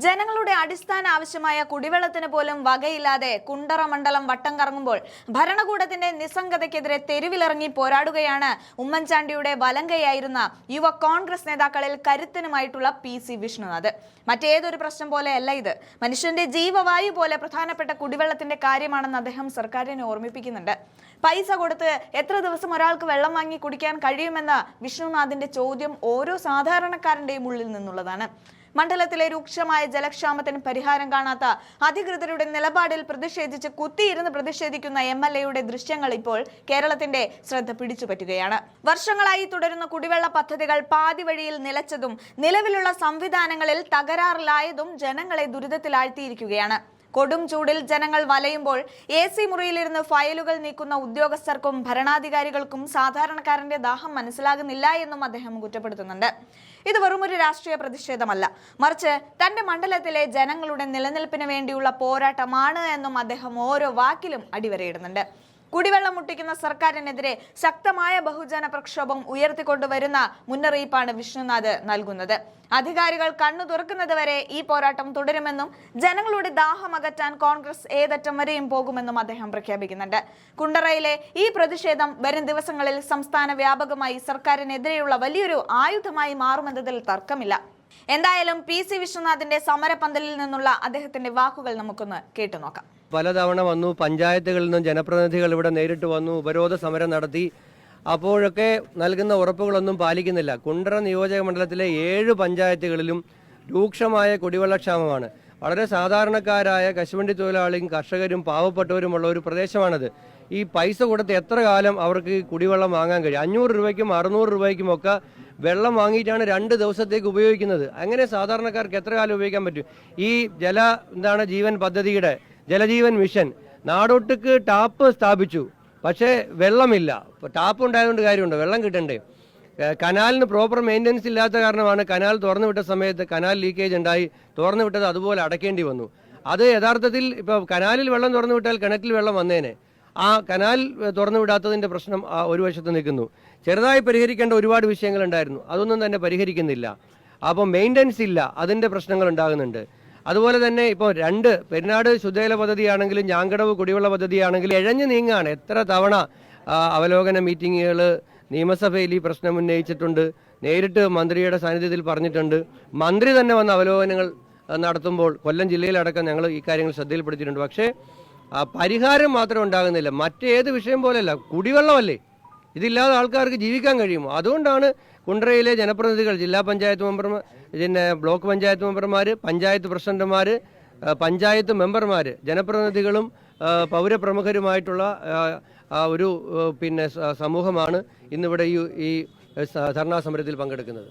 ജനങ്ങളുടെ അടിസ്ഥാന ആവശ്യമായ കുടിവെള്ളത്തിന് പോലും വകയില്ലാതെ കുണ്ടറ മണ്ഡലം വട്ടം കറങ്ങുമ്പോൾ ഭരണകൂടത്തിന്റെ നിസ്സംഗതയ്ക്കെതിരെ തെരുവിലിറങ്ങി പോരാടുകയാണ് ഉമ്മൻചാണ്ടിയുടെ വലങ്കയായിരുന്ന യുവ കോൺഗ്രസ് നേതാക്കളിൽ കരുത്തനുമായിട്ടുള്ള പി.സി. വിഷ്ണുനാഥ്. മറ്റേതൊരു പ്രശ്നം പോലെയല്ല ഇത്. മനുഷ്യന്റെ ജീവവായു പോലെ പ്രധാനപ്പെട്ട കുടിവെള്ളത്തിന്റെ കാര്യമാണെന്ന് അദ്ദേഹം സർക്കാരിനെ ഓർമ്മിപ്പിക്കുന്നുണ്ട്. പൈസ കൊടുത്ത് എത്ര ദിവസം ഒരാൾക്ക് വെള്ളം വാങ്ങി കുടിക്കാൻ കഴിയുമെന്ന വിഷ്ണുനാഥിന്റെ ചോദ്യം ഓരോ സാധാരണക്കാരന്റെയും ഉള്ളിൽ നിന്നുള്ളതാണ്. മണ്ഡലത്തിലെ രൂക്ഷമായ ജലക്ഷാമത്തിന് പരിഹാരം കാണാത്ത അധികൃതരുടെ നിലപാടിൽ പ്രതിഷേധിച്ച് കുത്തിയിരുന്ന് പ്രതിഷേധിക്കുന്ന എം.എൽ.എയുടെ ദൃശ്യങ്ങൾ ഇപ്പോൾ കേരളത്തിന്റെ ശ്രദ്ധ പിടിച്ചുപറ്റുകയാണ്. വർഷങ്ങളായി തുടരുന്ന കുടിവെള്ള പദ്ധതികൾ പാതി വഴിയിൽ നിലച്ചതും നിലവിലുള്ള സംവിധാനങ്ങളിൽ തകരാറിലായതും ജനങ്ങളെ ദുരിതത്തിലാഴ്ത്തിയിരിക്കുകയാണ്. കൊടും ചൂടിൽ ജനങ്ങൾ വലയുമ്പോൾ AC മുറിയിലിരുന്ന് ഫയലുകൾ നീക്കുന്ന ഉദ്യോഗസ്ഥർക്കും ഭരണാധികാരികൾക്കും സാധാരണക്കാരന്റെ ദാഹം മനസ്സിലാകുന്നില്ല എന്നും അദ്ദേഹം കുറ്റപ്പെടുത്തുന്നുണ്ട്. ഇത് വെറുമൊരു രാഷ്ട്രീയ പ്രതിഷേധമല്ല, മറിച്ച് തന്റെ മണ്ഡലത്തിലെ ജനങ്ങളുടെ നിലനിൽപ്പിന് വേണ്ടിയുള്ള പോരാട്ടമാണ് എന്നും അദ്ദേഹം ഓരോ വാക്കിലും അടിവരയിടുന്നുണ്ട്. കുടിവെള്ളം മുട്ടിക്കുന്ന സർക്കാരിനെതിരെ ശക്തമായ ബഹുജന പ്രക്ഷോഭം ഉയർത്തിക്കൊണ്ടുവരുന്ന മുന്നറിയിപ്പാണ് വിഷ്ണുനാഥ് നൽകുന്നത്. അധികാരികൾ കണ്ണു തുറക്കുന്നതുവരെ ഈ പോരാട്ടം തുടരുമെന്നും ജനങ്ങളുടെ ദാഹം അകറ്റാൻ കോൺഗ്രസ് ഏതറ്റം വരെയും പോകുമെന്നും അദ്ദേഹം പ്രഖ്യാപിക്കുന്നുണ്ട്. കുണ്ടറയിലെ ഈ പ്രതിഷേധം വരും ദിവസങ്ങളിൽ സംസ്ഥാന വ്യാപകമായി സർക്കാരിനെതിരെയുള്ള വലിയൊരു ആയുധമായി മാറുമെന്നതിൽ തർക്കമില്ല. എന്തായാലും പി.സി. വിഷ്ണുനാഥിന്റെ സമരപന്തലിൽ നിന്നുള്ള അദ്ദേഹത്തിന്റെ വാക്കുകൾ നമുക്കൊന്ന് കേട്ടുനോക്കാം. പലതവണ വന്നു, പഞ്ചായത്തുകളിൽ നിന്നും ജനപ്രതിനിധികൾ ഇവിടെ നേരിട്ട് വന്നു, ഉപരോധ സമരം നടത്തി. അപ്പോഴൊക്കെ നൽകുന്ന ഉറപ്പുകളൊന്നും പാലിക്കുന്നില്ല. കുണ്ടറ നിയോജക മണ്ഡലത്തിലെ 7 പഞ്ചായത്തുകളിലും രൂക്ഷമായ കുടിവെള്ളക്ഷാമമാണ്. വളരെ സാധാരണക്കാരായ കശുവണ്ടി തൊഴിലാളിയും കർഷകരും പാവപ്പെട്ടവരുമുള്ള ഒരു പ്രദേശമാണത്. ഈ പൈസ കൊടുത്ത് എത്ര കാലം അവർക്ക് കുടിവെള്ളം വാങ്ങാൻ കഴിയും? 500 രൂപയ്ക്കും 600 രൂപയ്ക്കും ഒക്കെ വെള്ളം വാങ്ങിയിട്ടാണ് 2 ദിവസത്തേക്ക് ഉപയോഗിക്കുന്നത്. അങ്ങനെ സാധാരണക്കാർക്ക് എത്ര കാലം ഉപയോഗിക്കാൻ പറ്റും? ഈ ജീവൻ പദ്ധതിയുടെ ജലജീവൻ മിഷൻ നാടൊട്ടുക്ക് ടാപ്പ് സ്ഥാപിച്ചു, പക്ഷേ വെള്ളമില്ല. ടാപ്പ് ഉണ്ടായതുകൊണ്ട് കാര്യമുണ്ട്, വെള്ളം കിട്ടണ്ടേ? കനാലിന് പ്രോപ്പർ മെയിൻ്റനൻസ് ഇല്ലാത്ത കാരണമാണ് കനാൽ തുറന്നു വിട്ട സമയത്ത് കനാൽ ലീക്കേജ് ഉണ്ടായി. തുറന്നു വിട്ടത് അതുപോലെ അടയ്ക്കേണ്ടി വന്നു. അത് യഥാർത്ഥത്തിൽ ഇപ്പോൾ കനാലിൽ വെള്ളം തുറന്നു വിട്ടാൽ കിണറ്റിൽ വെള്ളം വന്നേനെ. ആ കനാൽ തുറന്നു വിടാത്തതിൻ്റെ പ്രശ്നം ഒരു വശത്ത് നിൽക്കുന്നു. ചെറുതായി പരിഹരിക്കേണ്ട ഒരുപാട് വിഷയങ്ങളുണ്ടായിരുന്നു, അതൊന്നും തന്നെ പരിഹരിക്കുന്നില്ല. അപ്പോൾ മെയിൻ്റനൻസ് ഇല്ല, അതിൻ്റെ പ്രശ്നങ്ങൾ ഉണ്ടാകുന്നുണ്ട്. അതുപോലെ തന്നെ ഇപ്പോൾ 2 പെരിനാട് ശുദ്ധജല പദ്ധതിയാണെങ്കിലും ഞാങ്കടവ് കുടിവെള്ള പദ്ധതിയാണെങ്കിലും ഇഴഞ്ഞു നീങ്ങാണ്. എത്ര തവണ അവലോകന മീറ്റിങ്ങുകൾ നിയമസഭയിൽ ഈ പ്രശ്നം ഉന്നയിച്ചിട്ടുണ്ട്, നേരിട്ട് മന്ത്രിയുടെ സാന്നിധ്യത്തിൽ പറഞ്ഞിട്ടുണ്ട്. മന്ത്രി തന്നെ വന്ന് അവലോകനങ്ങൾ നടത്തുമ്പോൾ കൊല്ലം ജില്ലയിലടക്കം ഞങ്ങൾ ഈ കാര്യങ്ങൾ ശ്രദ്ധയിൽപ്പെടുത്തിയിട്ടുണ്ട്. പക്ഷേ പരിഹാരം മാത്രം ഉണ്ടാകുന്നില്ല. മറ്റേത് വിഷയം പോലെയല്ല, കുടിവെള്ളമല്ലേ, ഇതില്ലാതെ ആൾക്കാർക്ക് ജീവിക്കാൻ കഴിയുമോ? അതുകൊണ്ടാണ് കുണ്ടറയിലെ ജനപ്രതിനിധികൾ, ജില്ലാ പഞ്ചായത്ത് മെമ്പർമാർ, പിന്നെ ബ്ലോക്ക് പഞ്ചായത്ത് മെമ്പർമാർ, പഞ്ചായത്ത് പ്രസിഡന്റുമാർ, പഞ്ചായത്ത് മെമ്പർമാർ, ജനപ്രതിനിധികളും പൗരപ്രമുഖരുമായിട്ടുള്ള ഒരു സമൂഹമാണ് ഇന്നിവിടെ ഈ ധർണാ സമരത്തിൽ പങ്കെടുക്കുന്നത്.